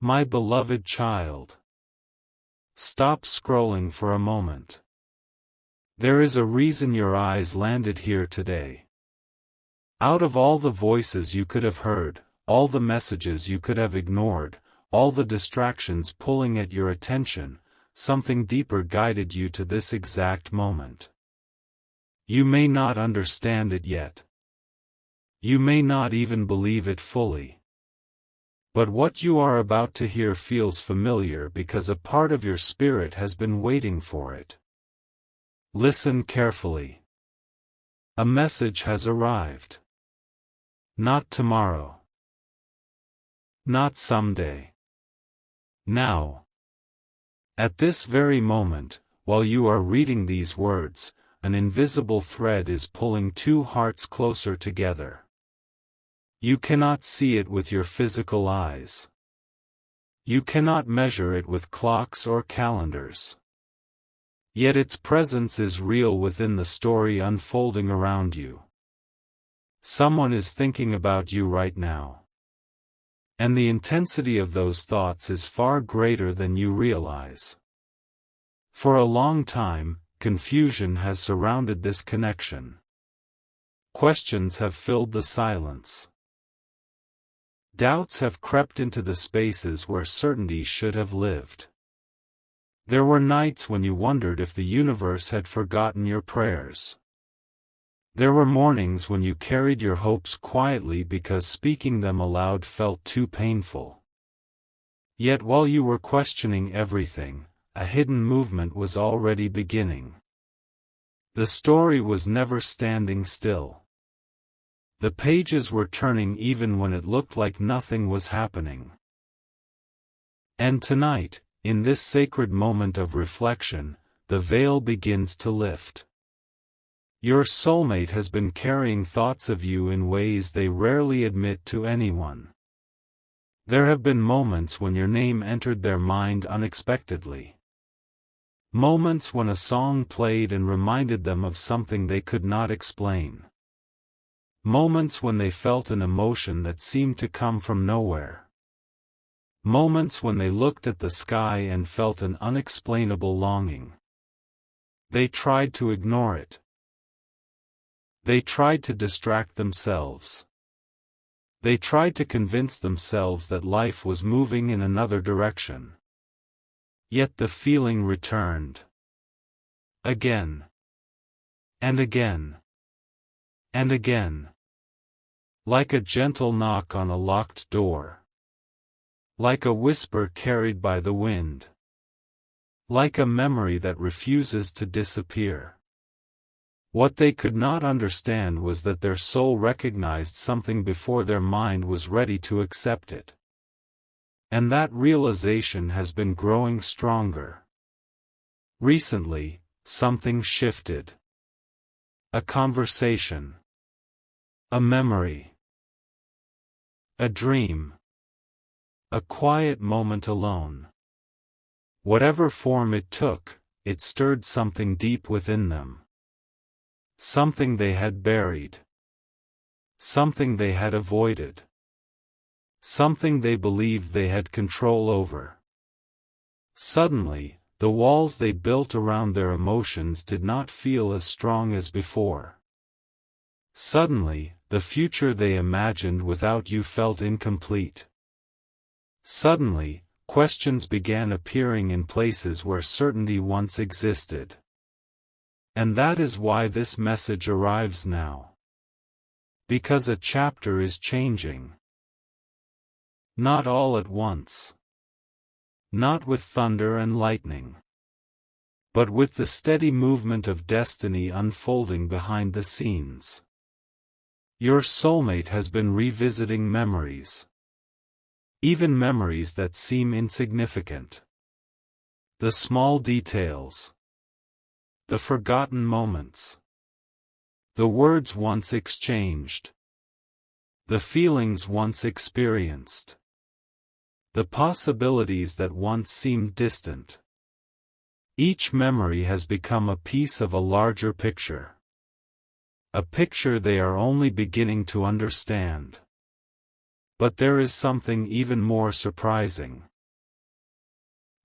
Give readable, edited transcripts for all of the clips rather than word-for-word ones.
My beloved child. Stop scrolling for a moment. There is a reason your eyes landed here today. Out of all the voices you could have heard, all the messages you could have ignored, all the distractions pulling at your attention, something deeper guided you to this exact moment. You may not understand it yet. You may not even believe it fully. But what you are about to hear feels familiar because a part of your spirit has been waiting for it. Listen carefully. A message has arrived. Not tomorrow. Not someday. Now. At this very moment, while you are reading these words, an invisible thread is pulling two hearts closer together. You cannot see it with your physical eyes. You cannot measure it with clocks or calendars. Yet its presence is real within the story unfolding around you. Someone is thinking about you right now. And the intensity of those thoughts is far greater than you realize. For a long time, confusion has surrounded this connection. Questions have filled the silence. Doubts have crept into the spaces where certainty should have lived. There were nights when you wondered if the universe had forgotten your prayers. There were mornings when you carried your hopes quietly because speaking them aloud felt too painful. Yet while you were questioning everything, a hidden movement was already beginning. The story was never standing still. The pages were turning even when it looked like nothing was happening. And tonight, in this sacred moment of reflection, the veil begins to lift. Your soulmate has been carrying thoughts of you in ways they rarely admit to anyone. There have been moments when your name entered their mind unexpectedly. Moments when a song played and reminded them of something they could not explain. Moments when they felt an emotion that seemed to come from nowhere. Moments when they looked at the sky and felt an unexplainable longing. They tried to ignore it. They tried to distract themselves. They tried to convince themselves that life was moving in another direction. Yet the feeling returned. Again. And again. And again. Like a gentle knock on a locked door. Like a whisper carried by the wind. Like a memory that refuses to disappear. What they could not understand was that their soul recognized something before their mind was ready to accept it. And that realization has been growing stronger. Recently, something shifted. A conversation. A memory. A dream. A quiet moment alone. Whatever form it took, it stirred something deep within them. Something they had buried. Something they had avoided. Something they believed they had control over. Suddenly, the walls they built around their emotions did not feel as strong as before. Suddenly, the future they imagined without you felt incomplete. Suddenly, questions began appearing in places where certainty once existed. And that is why this message arrives now. Because a chapter is changing. Not all at once. Not with thunder and lightning. But with the steady movement of destiny unfolding behind the scenes. Your soulmate has been revisiting memories. Even memories that seem insignificant. The small details. The forgotten moments. The words once exchanged. The feelings once experienced. The possibilities that once seemed distant. Each memory has become a piece of a larger picture. A picture they are only beginning to understand. But there is something even more surprising.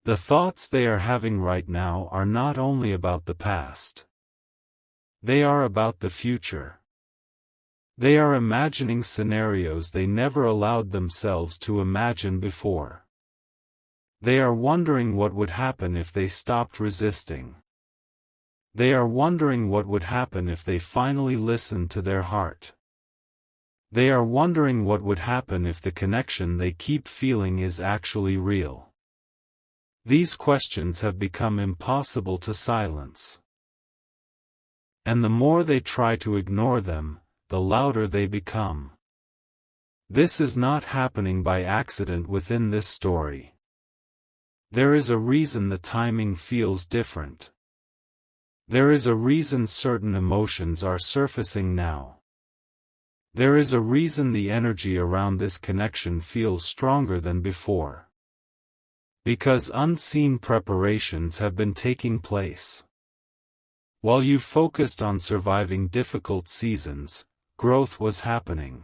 The thoughts they are having right now are not only about the past. They are about the future. They are imagining scenarios they never allowed themselves to imagine before. They are wondering what would happen if they stopped resisting. They are wondering what would happen if they finally listened to their heart. They are wondering what would happen if the connection they keep feeling is actually real. These questions have become impossible to silence. And the more they try to ignore them, the louder they become. This is not happening by accident within this story. There is a reason the timing feels different. There is a reason certain emotions are surfacing now. There is a reason the energy around this connection feels stronger than before. Because unseen preparations have been taking place. While you focused on surviving difficult seasons, growth was happening.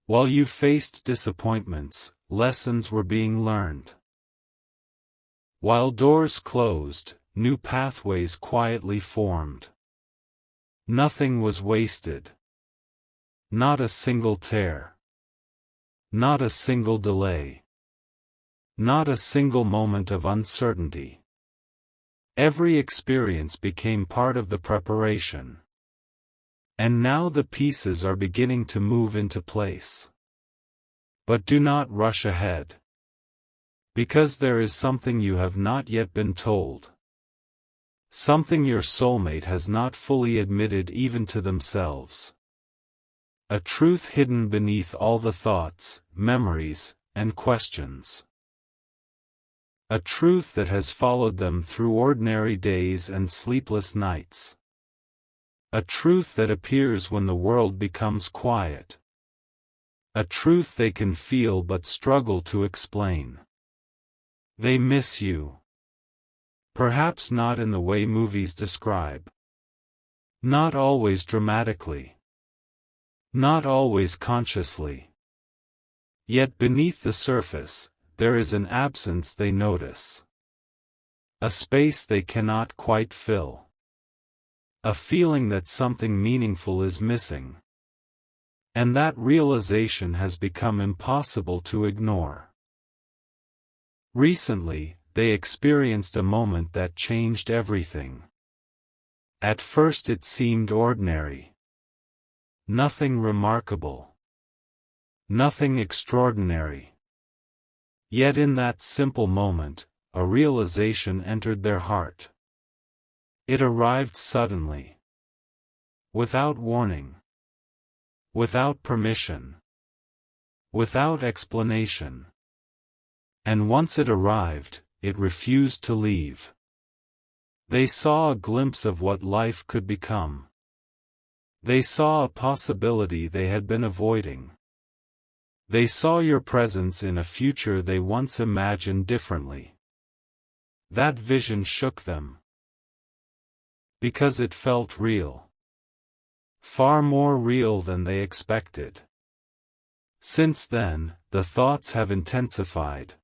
While you faced disappointments, lessons were being learned. While doors closed, new pathways quietly formed. Nothing was wasted. Not a single tear. Not a single delay. Not a single moment of uncertainty. Every experience became part of the preparation. And now the pieces are beginning to move into place. But do not rush ahead. Because there is something you have not yet been told. Something your soulmate has not fully admitted even to themselves. A truth hidden beneath all the thoughts, memories, and questions. A truth that has followed them through ordinary days and sleepless nights. A truth that appears when the world becomes quiet. A truth they can feel but struggle to explain. They miss you. Perhaps not in the way movies describe. Not always dramatically. Not always consciously. Yet beneath the surface, there is an absence they notice. A space they cannot quite fill. A feeling that something meaningful is missing. And that realization has become impossible to ignore. Recently, they experienced a moment that changed everything. At first it seemed ordinary. Nothing remarkable. Nothing extraordinary. Yet in that simple moment, a realization entered their heart. It arrived suddenly. Without warning. Without permission. Without explanation. And once it arrived, it refused to leave. They saw a glimpse of what life could become. They saw a possibility they had been avoiding. They saw your presence in a future they once imagined differently. That vision shook them. Because it felt real. Far more real than they expected. Since then, the thoughts have intensified.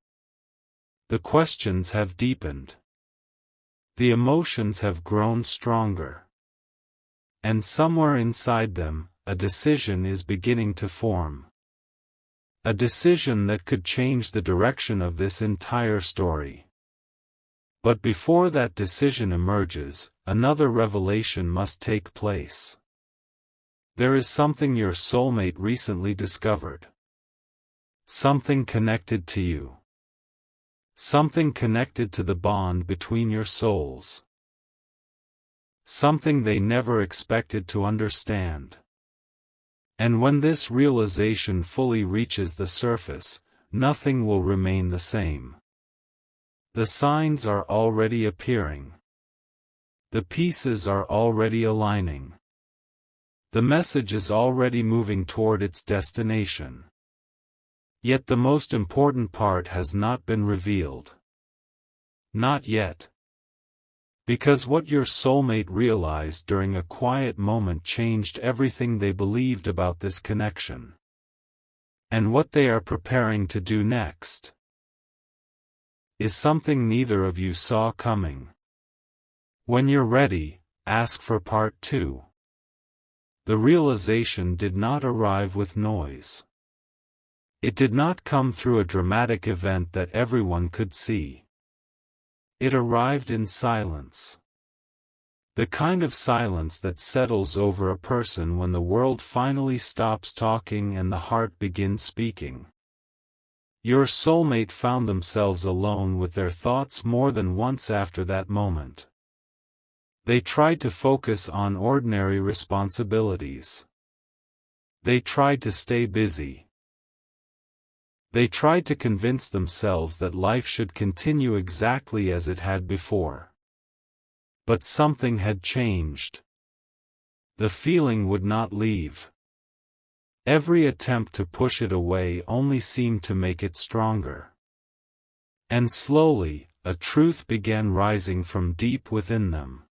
The questions have deepened. The emotions have grown stronger. And somewhere inside them, a decision is beginning to form. A decision that could change the direction of this entire story. But before that decision emerges, another revelation must take place. There is something your soulmate recently discovered. Something connected to you. Something connected to the bond between your souls. Something they never expected to understand. And when this realization fully reaches the surface, nothing will remain the same. The signs are already appearing. The pieces are already aligning. The message is already moving toward its destination. Yet the most important part has not been revealed. Not yet. Because what your soulmate realized during a quiet moment changed everything they believed about this connection. And what they are preparing to do next. is something neither of you saw coming. When you're ready, ask for part 2. The realization did not arrive with noise. It did not come through a dramatic event that everyone could see. It arrived in silence. The kind of silence that settles over a person when the world finally stops talking and the heart begins speaking. Your soulmate found themselves alone with their thoughts more than once after that moment. They tried to focus on ordinary responsibilities. They tried to stay busy. They tried to convince themselves that life should continue exactly as it had before. But something had changed. The feeling would not leave. Every attempt to push it away only seemed to make it stronger. And slowly, a truth began rising from deep within them.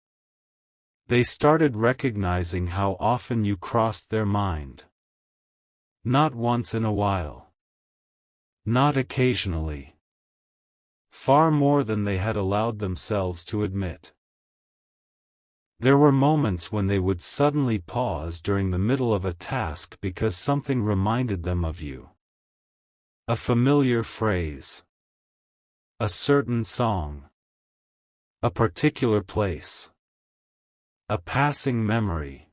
They started recognizing how often you crossed their mind. Not once in a while. Not occasionally. Far more than they had allowed themselves to admit. There were moments when they would suddenly pause during the middle of a task because something reminded them of you. A familiar phrase. A certain song. A particular place. A passing memory.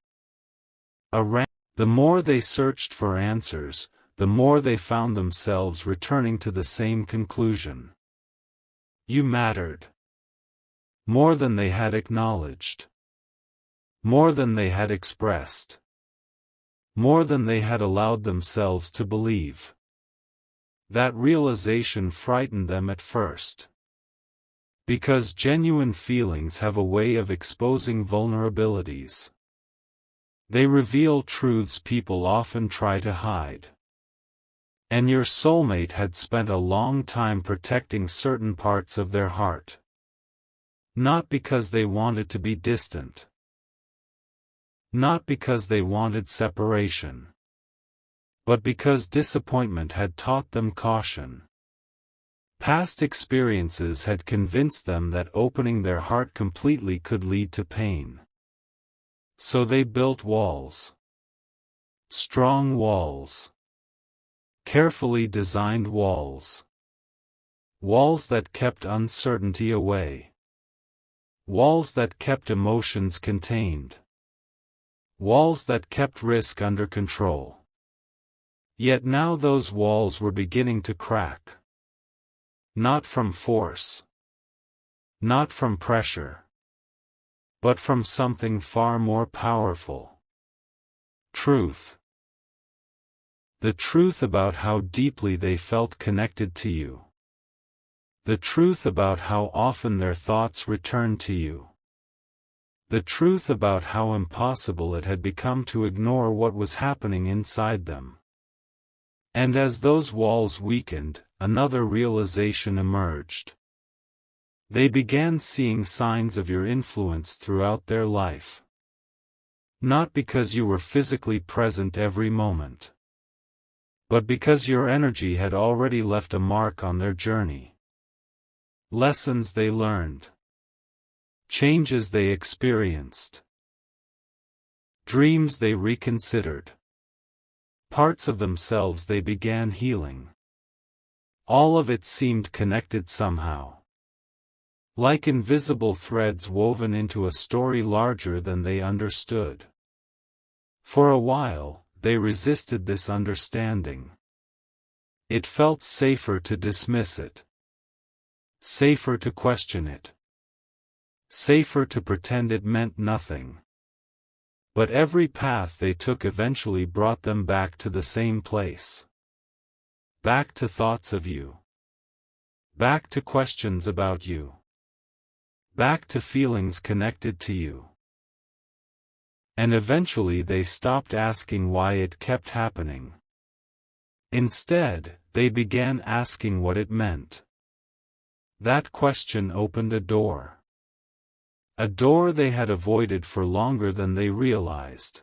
The more they searched for answers, the more they found themselves returning to the same conclusion. You mattered. More than they had acknowledged. More than they had expressed. More than they had allowed themselves to believe. That realization frightened them at first. Because genuine feelings have a way of exposing vulnerabilities. They reveal truths people often try to hide. And your soulmate had spent a long time protecting certain parts of their heart. Not because they wanted to be distant. Not because they wanted separation. But because disappointment had taught them caution. Past experiences had convinced them that opening their heart completely could lead to pain. So they built walls. Strong walls. Carefully designed walls. Walls that kept uncertainty away. Walls that kept emotions contained. Walls that kept risk under control. Yet now those walls were beginning to crack. Not from force. Not from pressure. But from something far more powerful. Truth. The truth about how deeply they felt connected to you. The truth about how often their thoughts returned to you. The truth about how impossible it had become to ignore what was happening inside them. And as those walls weakened, another realization emerged. They began seeing signs of your influence throughout their life. Not because you were physically present every moment. But because your energy had already left a mark on their journey. Lessons they learned. Changes they experienced. Dreams they reconsidered. Parts of themselves they began healing. All of it seemed connected somehow. Like invisible threads woven into a story larger than they understood. For a while, they resisted this understanding. It felt safer to dismiss it. Safer to question it. Safer to pretend it meant nothing. But every path they took eventually brought them back to the same place. Back to thoughts of you. Back to questions about you. Back to feelings connected to you. And eventually they stopped asking why it kept happening. Instead, they began asking what it meant. That question opened a door. A door they had avoided for longer than they realized.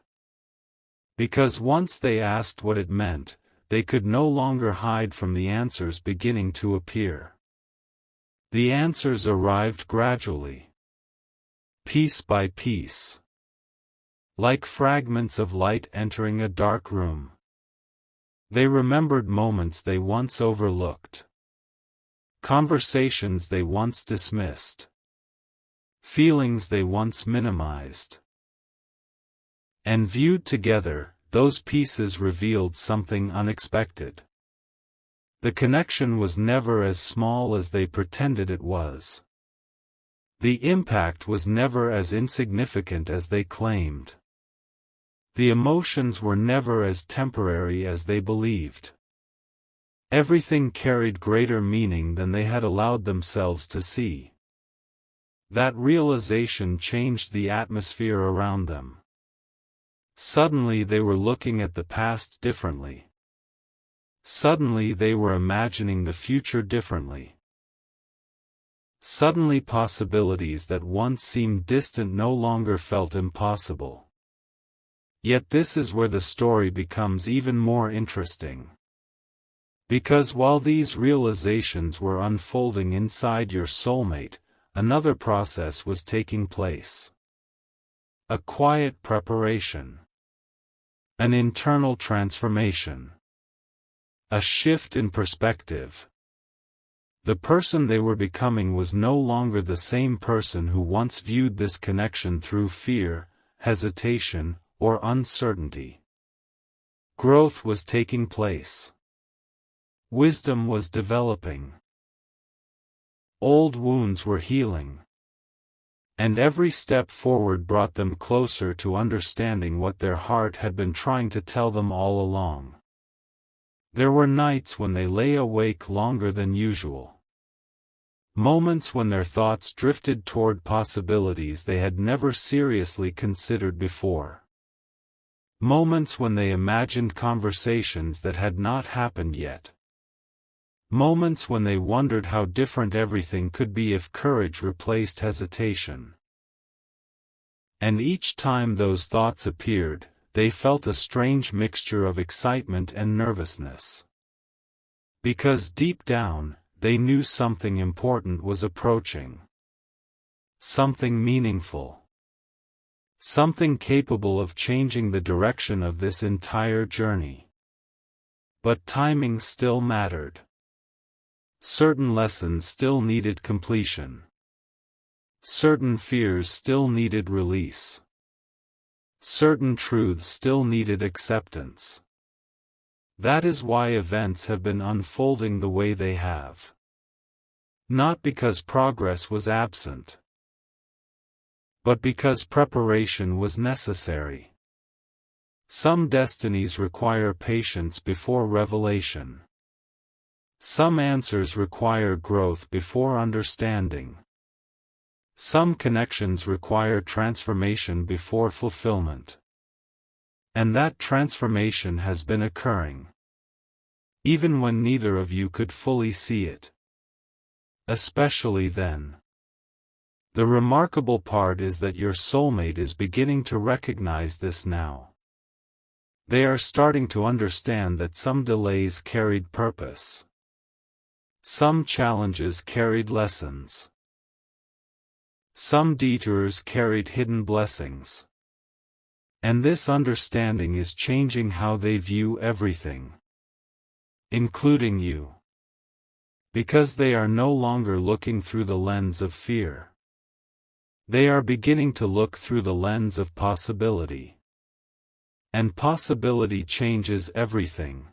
Because once they asked what it meant, they could no longer hide from the answers beginning to appear. The answers arrived gradually, piece by piece, like fragments of light entering a dark room. They remembered moments they once overlooked, conversations they once dismissed, feelings they once minimized. And viewed together, those pieces revealed something unexpected. The connection was never as small as they pretended it was. The impact was never as insignificant as they claimed. The emotions were never as temporary as they believed. Everything carried greater meaning than they had allowed themselves to see. That realization changed the atmosphere around them. Suddenly they were looking at the past differently. Suddenly they were imagining the future differently. Suddenly possibilities that once seemed distant no longer felt impossible. Yet this is where the story becomes even more interesting. Because while these realizations were unfolding inside your soulmate, another process was taking place. A quiet preparation. An internal transformation. A shift in perspective. The person they were becoming was no longer the same person who once viewed this connection through fear, hesitation, or uncertainty. Growth was taking place. Wisdom was developing. Old wounds were healing. And every step forward brought them closer to understanding what their heart had been trying to tell them all along. There were nights when they lay awake longer than usual. Moments when their thoughts drifted toward possibilities they had never seriously considered before. Moments when they imagined conversations that had not happened yet. Moments when they wondered how different everything could be if courage replaced hesitation. And each time those thoughts appeared, they felt a strange mixture of excitement and nervousness. Because deep down, they knew something important was approaching. Something meaningful. Something capable of changing the direction of this entire journey. But timing still mattered. Certain lessons still needed completion. Certain fears still needed release. Certain truths still needed acceptance. That is why events have been unfolding the way they have. Not because progress was absent, but because preparation was necessary. Some destinies require patience before revelation. Some answers require growth before understanding. Some connections require transformation before fulfillment. And that transformation has been occurring. Even when neither of you could fully see it. Especially then. The remarkable part is that your soulmate is beginning to recognize this now. They are starting to understand that some delays carried purpose. Some challenges carried lessons. Some detours carried hidden blessings. And this understanding is changing how they view everything. Including you. Because they are no longer looking through the lens of fear. They are beginning to look through the lens of possibility. And possibility changes everything.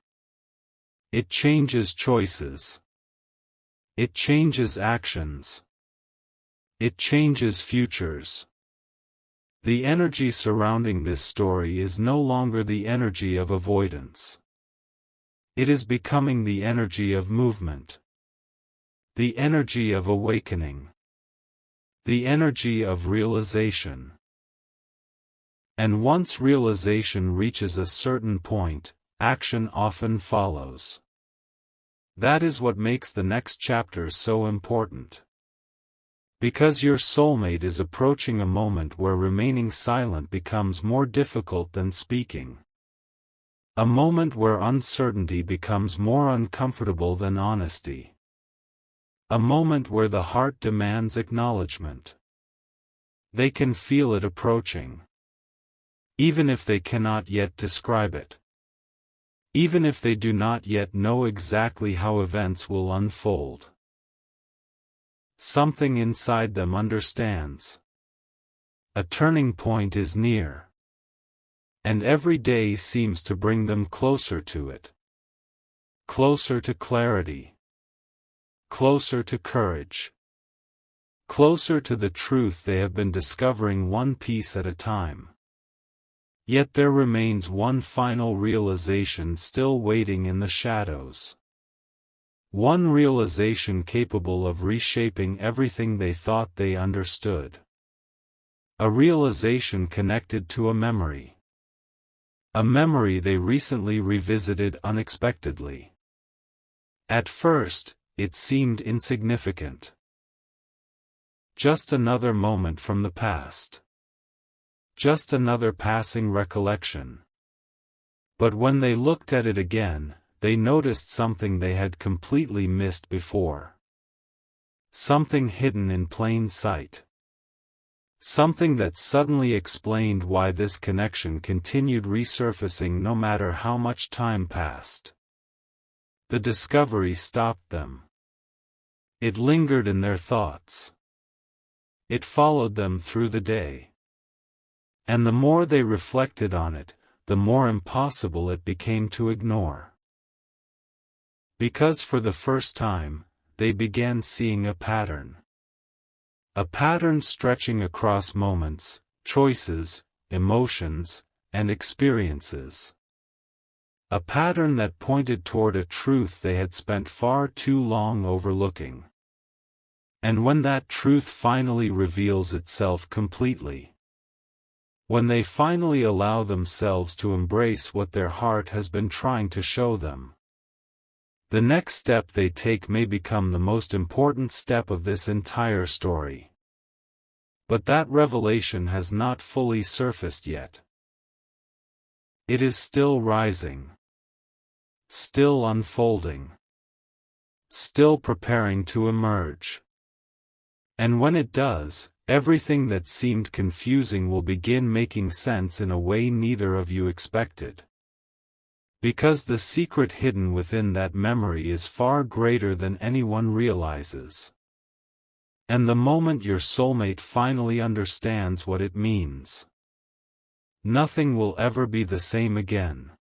It changes choices. It changes actions. It changes futures. The energy surrounding this story is no longer the energy of avoidance. It is becoming the energy of movement. The energy of awakening. The energy of realization. And once realization reaches a certain point, action often follows. That is what makes the next chapter so important. Because your soulmate is approaching a moment where remaining silent becomes more difficult than speaking. A moment where uncertainty becomes more uncomfortable than honesty. A moment where the heart demands acknowledgement. They can feel it approaching. Even if they cannot yet describe it. Even if they do not yet know exactly how events will unfold. Something inside them understands. A turning point is near. And every day seems to bring them closer to it. Closer to clarity. Closer to courage. Closer to the truth they have been discovering one piece at a time. Yet there remains one final realization still waiting in the shadows. One realization capable of reshaping everything they thought they understood. A realization connected to a memory. A memory they recently revisited unexpectedly. At first, it seemed insignificant. Just another moment from the past. Just another passing recollection. But when they looked at it again, they noticed something they had completely missed before. Something hidden in plain sight. Something that suddenly explained why this connection continued resurfacing no matter how much time passed. The discovery stopped them. It lingered in their thoughts. It followed them through the day. And the more they reflected on it, the more impossible it became to ignore. Because for the first time, they began seeing a pattern. A pattern stretching across moments, choices, emotions, and experiences. A pattern that pointed toward a truth they had spent far too long overlooking. And when that truth finally reveals itself completely, when they finally allow themselves to embrace what their heart has been trying to show them, the next step they take may become the most important step of this entire story. But that revelation has not fully surfaced yet. It is still rising. Still unfolding. Still preparing to emerge. And when it does, everything that seemed confusing will begin making sense in a way neither of you expected. Because the secret hidden within that memory is far greater than anyone realizes. And the moment your soulmate finally understands what it means, nothing will ever be the same again.